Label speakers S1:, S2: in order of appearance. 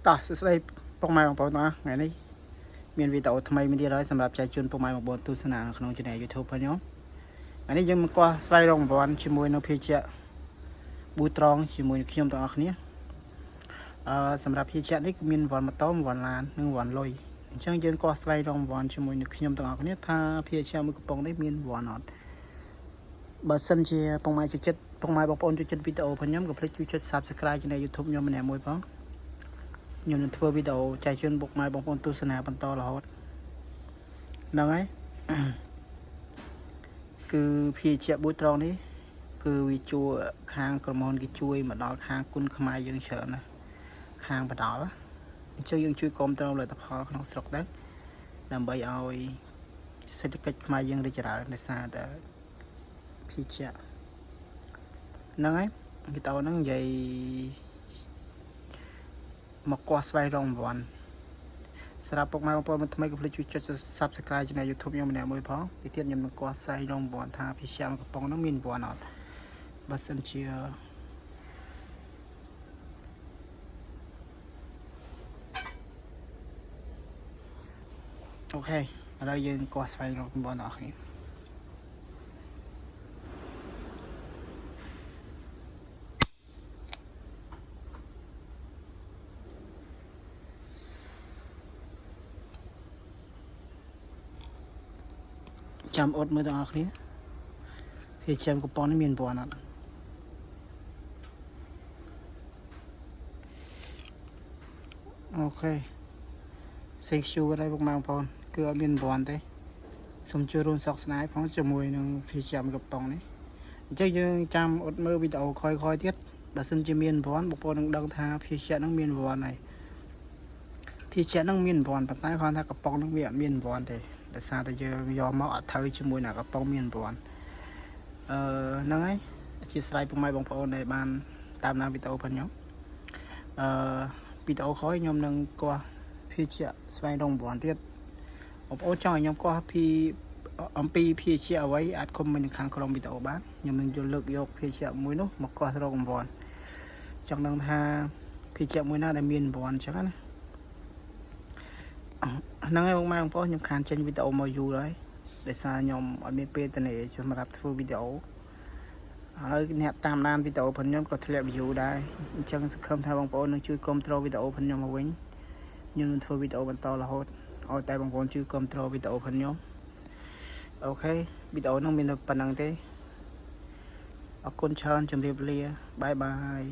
S1: តោះសួស្តីពុកម៉ែបងប្អូនទាំងអស់ថ្ងៃនេះមានវីដេអូថ្មីមួយទៀតហើយសម្រាប់ចែកជូនពុកម៉ែបងប្អូនទស្សនានៅក្នុង Channel YouTube របស់ខ្ញុំថ្ងៃនេះយើងមកកោះស្វែងរកប្រព័ន្ធជាមួយនៅភេជ្ជៈប៊ូត្រង់ជាមួយនឹងខ្ញុំទាំងអស់គ្នាសម្រាប់ភេជ្ជៈនេះគឺមានប្រព័ន្ធម៉ូតូប្រព័ន្ធឡាននិងប្រព័ន្ធលុយអញ្ចឹងយើងកោះស្វែងរកប្រព័ន្ធជាមួយនឹងខ្ញុំទាំងអស់គ្នាថាភេជ្ជៈមួយកំប៉ុងនេះមានប្រព័ន្ធអត់បើសិនជាពុកម៉ែចូលចិត្តពុកម៉ែបងប្អូនចូលចិត្តវីដេអូរបស់ខ្ញុំកុំភ្លេចជួយចុច Subscribe Channel YouTube ខ្ញុំម្នាក់មួយផងខ្ញុំនឹងធ្វើវីដេអូចែកជូនពុកម៉ែបងប្អូនទស្សនាបន្តរហូតហ្នឹងហើយគឺភេជ្ជៈប៊ូត្រង់នេះគឺវាជួខាងក្រុមហ៊ុនគេជួយមកដល់ខាងគុណខ្មែរយើងច្រើនណាស់ខាងបដលអញ្ចឹងយើងជួយគ្រប់គ្រងផលិតផលក្នុងស្រុកដែរដើម្បីឲ្យសេដ្ឋកិច្ចខ្មែរយើងរីកចម្រើនដោយសារតែភេជ្ជៈហ្នឹងហើយវីដេអូហ្នឹងនិយាយមកកោះស្វែងរកប្រព័ន្ធសម្រាប់ពុកម៉ែបងប្អូនមិនថ្មីកុំភ្លេចជួយចុច Subscribe Channel YouTube ខ្ញុំម្នាក់មួយផងទីទៀតខ្ញុំនឹងកោះស្វែងរកប្រព័ន្ធថាភេជ្ជៈកំប៉ុងហ្នឹងមានប្រព័ន្ធអត់បើសិនជាអូខេឥឡូវយើងកោះស្វែងរកប្រព័ន្ធអស់គ្នាចាំអត់មើលទាំងអស់គ្នាភេជ្ជៈកំប៉ុងនេះមានប្រព័ន្ធអត់អូខេសេកជួរហើយពុកម៉ែបងប្អូនគឺអត់មានប្រព័ន្ធទេសូមជួយរួមសោកស្ដាយផងជាមួយនឹងភេជ្ជៈកំប៉ុងនេះអញ្ចឹងយើងចាំអត់មើលវីដេអូក្រោយៗទៀតបើសិនជាមានប្រព័ន្ធបងប្អូននឹងដឹងថាភេជ្ជៈហ្នឹងមានប្រព័ន្ធហើយភេជ្ជៈហ្នឹងមានប្រព័ន្ធប៉ុន្តែគ្រាន់តែកំប៉ុងហ្នឹងវាអត់មានប្រព័ន្ធទេដោយសារតែយើងយកមកអត់ត្រូវជាមួយនឹងកំប៉ុងមានប្រព័ន្ធហ្នឹងហើយអធិស្ឋានពុកម៉ែបងប្អូនដែលបានតាមដានវីដេអូរបស់ខ្ញុំវីដេអូក្រោយខ្ញុំនឹងកោះភេជ្ជៈស្វែងរកប្រព័ន្ធទៀតបងប្អូនចង់ឲ្យខ្ញុំកោះអំពីភេជ្ជៈអ្វីអាចខមមិននៅខាងក្រោមវីដេអូបានខ្ញុំនឹងយកលើកយកភេជ្ជៈមួយនោះមកកោះរកប្រព័ន្ធចង់ដឹងថាភេជ្ជៈមួយណាដែលមានប្រព័ន្ធអញ្ចឹងណាហ្នឹងហើយបងម៉ែបងប្អូនខ្ញុំខានចេញវីដេអូមកយូរហើយដោយសារខ្ញុំអត់មានពេលទៅនេះសម្រាប់ធ្វើវីដេអូហើយអ្នកតាមដានវីដេអូរបស់ខ្ញុំក៏ធ្លាក់ view ដែរអញ្ចឹងសង្ឃឹមថាបងប្អូននឹងជួយគាំទ្រវីដេអូរបស់ខ្ញុំមកវិញខ្ញុំនឹងធ្វើវីដេអូបន្តរហូតឲ្យតែបងប្អូនជួយគាំទ្រវីដេអូរបស់ខ្ញុំអូខេវីដេអូហ្នឹងមានប៉ុណ្្នឹងទេអរគុណច្រើនជម្រាបលាបាយបាយ